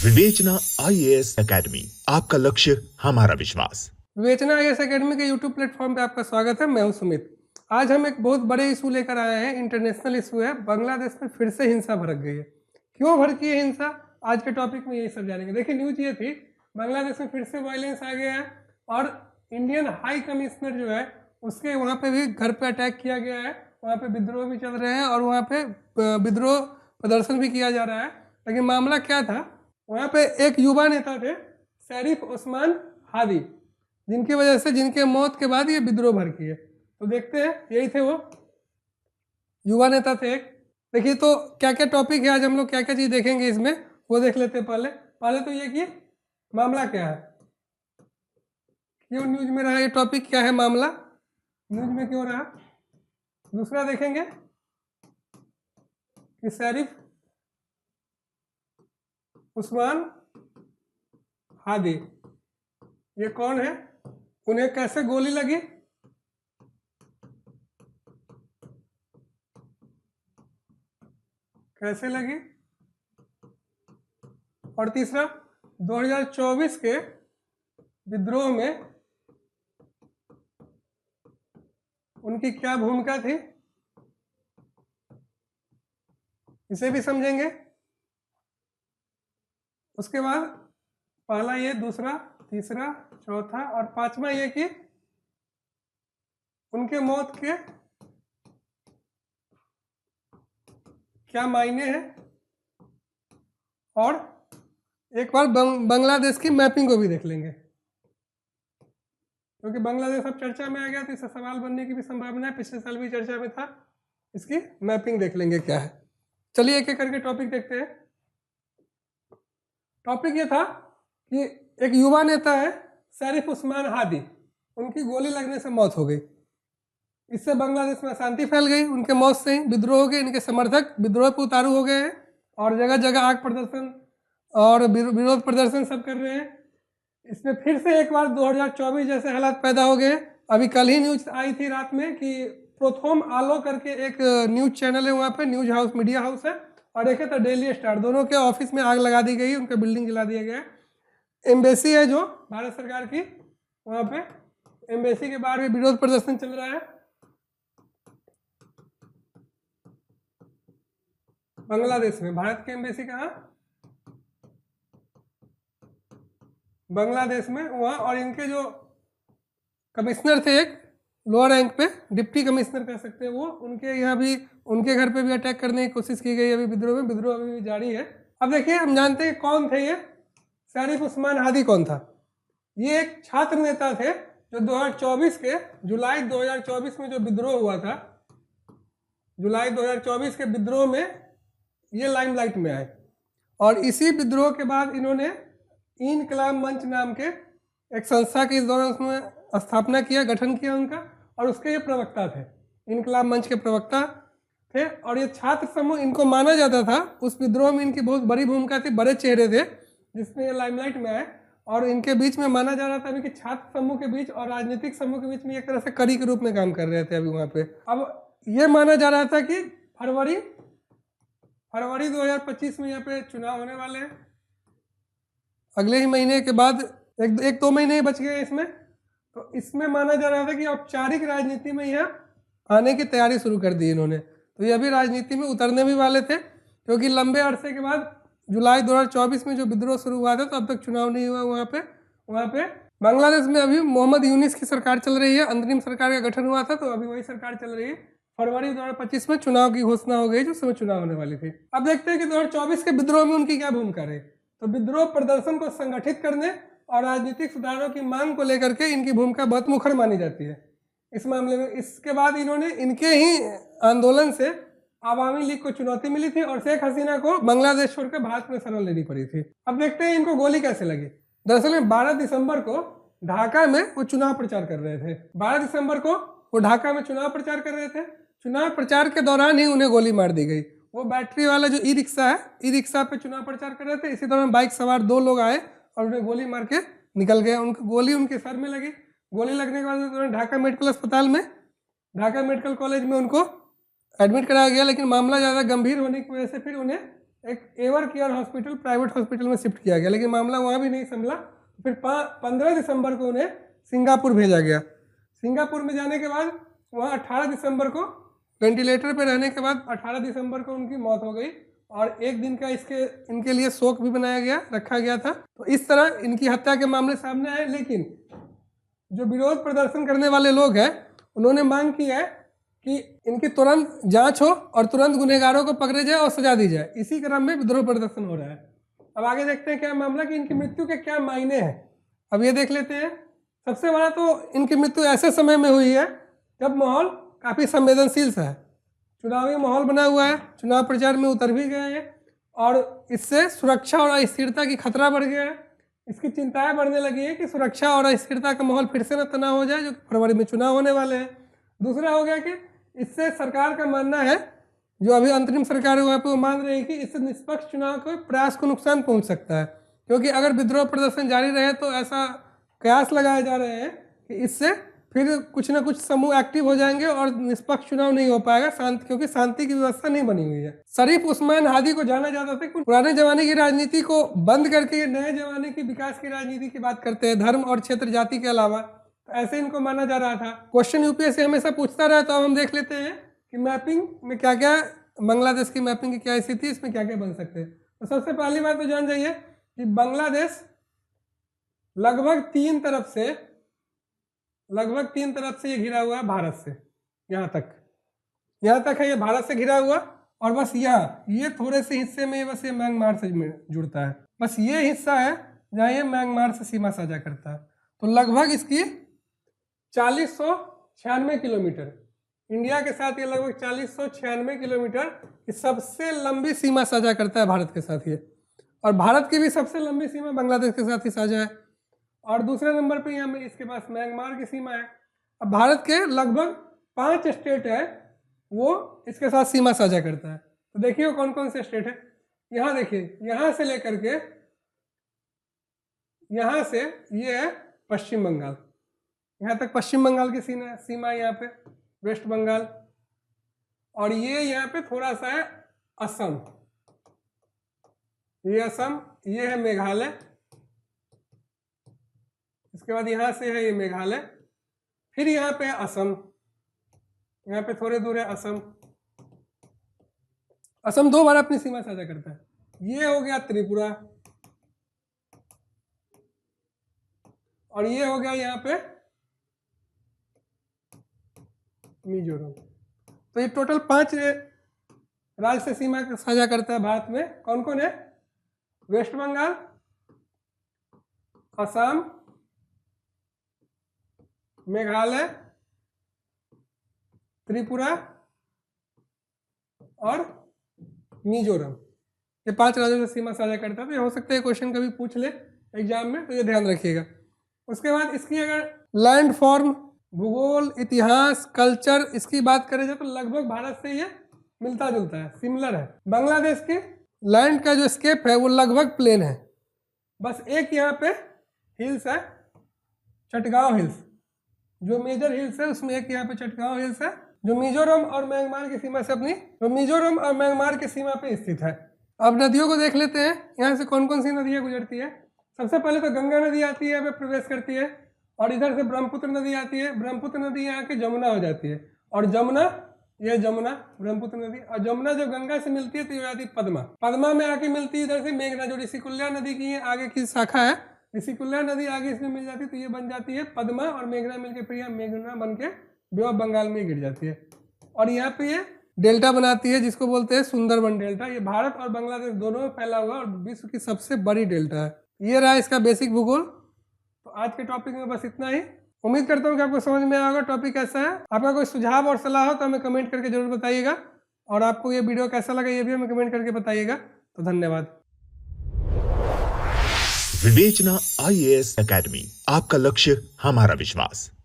विवेचना IAS academy, आपका लक्ष्य हमारा विश्वास। विवेचना आईएएस एकेडमी के यूट्यूब प्लेटफॉर्म पे आपका स्वागत है। मैं हूं सुमित। आज हम एक बहुत बड़े इशू लेकर आए हैं। इंटरनेशनल इशू है। बांग्लादेश में फिर से हिंसा भड़क गई है। क्यों भड़की है हिंसा, आज के टॉपिक में यही सब जानेंगे। देखिए, न्यूज ये थी, बांग्लादेश में फिर से वायलेंस आ गया है और इंडियन हाई कमिश्नर जो है उसके वहाँ पे भी घर पे अटैक किया गया है। वहाँ पे विद्रोह भी चल रहे हैं और वहाँ पे विद्रोह प्रदर्शन भी किया जा रहा है। लेकिन मामला क्या था, वहाँ पे एक युवा नेता थे शरीफ उस्मान हादी, जिनकी वजह से, जिनके मौत के बाद ये विद्रोह भड़की है। तो देखते हैं, यही थे वो युवा नेता थे एक। देखिए तो क्या क्या टॉपिक है आज, हम लोग क्या क्या चीज़ देखेंगे इसमें, वो देख लेते हैं। पहले तो ये कि मामला क्या है, क्यों न्यूज में रहा ये टॉपिक, क्या है मामला, न्यूज में क्यों रहा। दूसरा देखेंगे कि शरीफ उस्मान हादी ये कौन है, उन्हें कैसे गोली लगी, कैसे लगी, और तीसरा 2024 के विद्रोह में उनकी क्या भूमिका थी, इसे भी समझेंगे। उसके बाद पहला ये, दूसरा, तीसरा, चौथा और पांचवा ये कि उनके मौत के क्या मायने हैं, और एक बार बांग्लादेश की मैपिंग को भी देख लेंगे, क्योंकि बांग्लादेश अब चर्चा में आ गया तो इससे सवाल बनने की भी संभावना है। पिछले साल भी चर्चा में था। इसकी मैपिंग देख लेंगे क्या है। चलिए एक एक करके टॉपिक देखते हैं। टॉपिक ये था कि एक युवा नेता है शरीफ उस्मान हादी, उनकी गोली लगने से मौत हो गई। इससे बांग्लादेश में अशांति फैल गई। उनके मौत से ही विद्रोह हो गए। इनके समर्थक विद्रोह पर उतारू हो गए हैं और जगह जगह आग प्रदर्शन और विरोध प्रदर्शन सब कर रहे हैं। इसमें फिर से एक बार 2024 जैसे हालात पैदा हो गए। अभी कल ही न्यूज आई थी रात में कि प्रोथोम आलो करके एक न्यूज चैनल है, वहाँ पे न्यूज हाउस, मीडिया हाउस है, और एक है तो डेली स्टार, दोनों के ऑफिस में आग लगा दी गई, उनका बिल्डिंग जला दिया गया। एम्बेसी है जो भारत सरकार की, वहाँ पे एम्बेसी के बाहर भी विरोध प्रदर्शन चल रहा है। बांग्लादेश में, भारत की एम्बेसी कहाँ, बांग्लादेश में, वहाँ। और इनके जो कमिश्नर थे एक लोअर रैंक पे, डिप्टी कमिश्नर कह सकते हैं वो, उनके यहाँ भी, उनके घर पे भी अटैक करने की कोशिश की गई। अभी विद्रोह अभी भी जारी है। अब देखिए, हम जानते हैं कौन थे ये शरीफ उस्मान हादी। कौन था ये? एक छात्र नेता थे जो 2024 के जुलाई 2024 में जो विद्रोह हुआ था, जुलाई 2024 के विद्रोह में ये लाइमलाइट में आए। और इसी विद्रोह के बाद इन्होंने इनकलाब मंच नाम के एक संस्था की इस दौरान उसमें स्थापना किया, गठन किया उनका, और उसके ये प्रवक्ता थे, इनकलाब मंच के प्रवक्ता थे। और ये छात्र समूह, इनको माना जाता था, उस विद्रोह में इनकी बहुत बड़ी भूमिका थी, बड़े चेहरे थे जिसमें ये लाइमलाइट में आए। और इनके बीच में माना जा रहा था अभी कि छात्र समूह के बीच और राजनीतिक समूह के बीच में एक तरह से कड़ी के रूप में काम कर रहे थे अभी वहाँ पे। अब ये माना जा रहा था कि फरवरी 2025 में यहाँ पे चुनाव होने वाले हैं। अगले ही महीने के बाद एक दो महीने ही बच गए इसमें। तो इसमें माना जा रहा था कि औपचारिक राजनीति में यहाँ आने की तैयारी शुरू कर दी इन्होंने। तो ये अभी राजनीति में उतरने भी वाले थे, क्योंकि लंबे अरसे के बाद जुलाई 2024 में जो विद्रोह शुरू हुआ था, तो अब तक चुनाव नहीं हुआ वहाँ पे। बांग्लादेश में अभी मोहम्मद यूनिस की सरकार चल रही है, अंतरिम सरकार का गठन हुआ था, तो अभी वही सरकार चल रही है। फरवरी 2025 में चुनाव की घोषणा हो गई, जो समय चुनाव होने वाली थी। अब देखते हैं कि 2024 के विद्रोह में उनकी क्या भूमिका रही। तो विद्रोह प्रदर्शन को संगठित करने और राजनीतिक सुधारों की मांग को लेकर के इनकी भूमिका बहुत मुखर मानी जाती है इस मामले में। इसके बाद इन्होंने, इनके ही आंदोलन से आवामी लीग को चुनौती मिली थी और शेख हसीना को बांग्लादेश छोड़कर भारत में शरण लेनी पड़ी थी। अब देखते हैं इनको गोली कैसे लगी। दरअसल में 12 दिसंबर को ढाका में वो चुनाव प्रचार कर रहे थे। 12 दिसंबर को वो ढाका में चुनाव प्रचार कर रहे थे। चुनाव प्रचार के दौरान ही उन्हें गोली मार दी गई। वो बैटरी वाला जो ई रिक्शा है, ई रिक्शा पे चुनाव प्रचार कर रहे थे। इसी दौरान बाइक सवार 2 लोग आए और उन्हें गोली मार के निकल गए। उनकी गोली उनके सर में लगी। गोली लगने के बाद उन्हें ढाका मेडिकल अस्पताल में, ढाका मेडिकल कॉलेज में उनको एडमिट कराया गया। लेकिन मामला ज़्यादा गंभीर होने की वजह से फिर उन्हें एक ever care hospital private hospital में शिफ्ट किया गया, लेकिन मामला वहाँ भी नहीं संभला। फिर 15 दिसंबर को उन्हें सिंगापुर भेजा गया। सिंगापुर में जाने के बाद वहाँ 18 दिसंबर को वेंटिलेटर पर रहने के बाद 18 दिसंबर को उनकी मौत हो गई और एक दिन का इनके लिए शोक भी बनाया गया, रखा गया था। तो इस तरह इनकी हत्या के मामले सामने आए, लेकिन जो विरोध प्रदर्शन करने वाले लोग हैं उन्होंने मांग की है कि इनकी तुरंत जांच हो और तुरंत गुनहगारों को पकड़े जाए और सजा दी जाए। इसी क्रम में विद्रोह प्रदर्शन हो रहा है। अब आगे देखते हैं क्या मामला कि इनकी मृत्यु के क्या मायने हैं। अब ये देख लेते हैं। सबसे बड़ा तो इनकी मृत्यु ऐसे समय में हुई है जब माहौल काफ़ी संवेदनशील सा है, चुनावी माहौल बना हुआ है, चुनाव प्रचार में उतर भी गए हैं और इससे सुरक्षा और अस्थिरता की खतरा बढ़ गया है। इसकी चिंताएं बढ़ने लगी है कि सुरक्षा और अस्थिरता का माहौल फिर से न तनाव हो जाए, जो फरवरी में चुनाव होने वाले हैं। दूसरा हो गया कि इससे सरकार का मानना है, जो अभी अंतरिम सरकार है वहाँ पे वो मान रही है कि इससे निष्पक्ष चुनाव के प्रयास को नुकसान पहुँच सकता है, क्योंकि अगर विद्रोह प्रदर्शन जारी रहे तो ऐसा कयास लगाए जा रहे हैं कि इससे फिर कुछ ना कुछ समूह एक्टिव हो जाएंगे और निष्पक्ष चुनाव नहीं हो पाएगा, क्योंकि शांति की व्यवस्था नहीं बनी हुई है। शरीफ उस्मान हादी को जाना जाता था कि पुराने जमाने की राजनीति को बंद करके ये नए जमाने की विकास की राजनीति की बात करते हैं, धर्म और क्षेत्र जाति के अलावा। तो ऐसे इनको माना जा रहा था। क्वेश्चन यूपीएससी हमेशा पूछता रहा, तो अब हम देख लेते हैं कि मैपिंग में क्या क्या, बांग्लादेश की मैपिंग की क्या स्थिति है, इसमें क्या क्या बन सकते हैं। तो सबसे पहली बात तो जान जाइए कि बांग्लादेश लगभग तीन तरफ से ये घिरा हुआ है भारत से, यहाँ तक है ये भारत से घिरा हुआ, और बस ये थोड़े से हिस्से में बस ये म्यांमार से जुड़ता है। बस ये हिस्सा है जहाँ ये म्यांमार से सीमा साझा करता है। तो लगभग इसकी 4096 किलोमीटर, इंडिया के साथ ये लगभग 4096 किलोमीटर की सबसे लंबी सीमा साझा करता है भारत के साथ ये, और भारत की भी सबसे लंबी सीमा बांग्लादेश के साथ ही साझा है। और दूसरे नंबर पे यहाँ में इसके पास म्यांमार की सीमा है। अब भारत के लगभग 5 स्टेट है वो इसके साथ सीमा साझा करता है। तो देखिए कौन कौन से स्टेट है। यहाँ देखिए, यहाँ से लेकर के यहाँ से ये है पश्चिम बंगाल, यहाँ तक पश्चिम बंगाल की सीमा यहाँ पे, वेस्ट बंगाल। और ये यहाँ पे थोड़ा सा है असम, ये असम, ये है मेघालय, इसके बाद यहाँ से है ये मेघालय, फिर यहाँ पे है असम, यहाँ पे थोड़े दूर है असम। असम 2 बार अपनी सीमा साझा करता है। ये हो गया त्रिपुरा, और ये हो गया यहाँ पे मिजोरम। तो ये टोटल 5 राज्य से सीमा साझा करता है भारत में। कौन कौन है? वेस्ट बंगाल, असम, मेघालय, त्रिपुरा और मिजोरम। ये 5 राज्यों से सीमा साझा करता है। तो ये हो सकता है क्वेश्चन कभी पूछ ले एग्जाम में, तो ये ध्यान रखिएगा। उसके बाद इसकी अगर लैंड फॉर्म, भूगोल, इतिहास, कल्चर, इसकी बात करें जाए तो लगभग भारत से ये मिलता जुलता है, सिमिलर है। बांग्लादेश के लैंड का जो स्केप है वो लगभग प्लेन है, बस एक यहाँ पे हिल्स है, चटगांव हिल्स, जो मेजर हिल्स है उसमें एक यहाँ पे चटगांव हिल्स है, जो मिजोरम और म्यांमार की सीमा से मिजोरम और म्यांमार की सीमा पे स्थित है। अब नदियों को देख लेते हैं, यहाँ से कौन कौन सी नदियाँ गुजरती है। सबसे पहले तो गंगा नदी आती है, यहाँ पे प्रवेश करती है, और इधर से ब्रह्मपुत्र नदी आती है। ब्रह्मपुत्र नदी यहाँ के जमुना हो जाती है, और जमुना, ये जमुना, ब्रह्मपुत्र नदी, और जमुना जब गंगा से मिलती है तो ये आती है पद्मा। पद्मा में आके मिलती है इधर से मेघना, जो ऋषिकुल्या नदी की आगे की शाखा है, ऋषिकुल्या नदी आगे इसमें मिल जाती है, तो ये बन जाती है पद्मा, और मेघना मिलकर फिर यहाँ मेघना बन के बे ऑफ बंगाल में गिर जाती है। और यहाँ पे ये डेल्टा बनाती है जिसको बोलते हैं सुंदरबन डेल्टा। ये भारत और बांग्लादेश दोनों में फैला हुआ और विश्व की सबसे बड़ी डेल्टा है। ये रहा इसका बेसिक भूगोल। तो आज के टॉपिक में बस इतना ही। उम्मीद करता हूँ कि आपको समझ में आया होगा टॉपिक कैसा है। आपका कोई सुझाव और सलाह हो तो हमें कमेंट करके जरूर बताइएगा, और आपको ये वीडियो कैसा लगा ये भी हमें कमेंट करके बताइएगा। तो धन्यवाद। विवेचना IAS एकेडमी, आपका लक्ष्य हमारा विश्वास।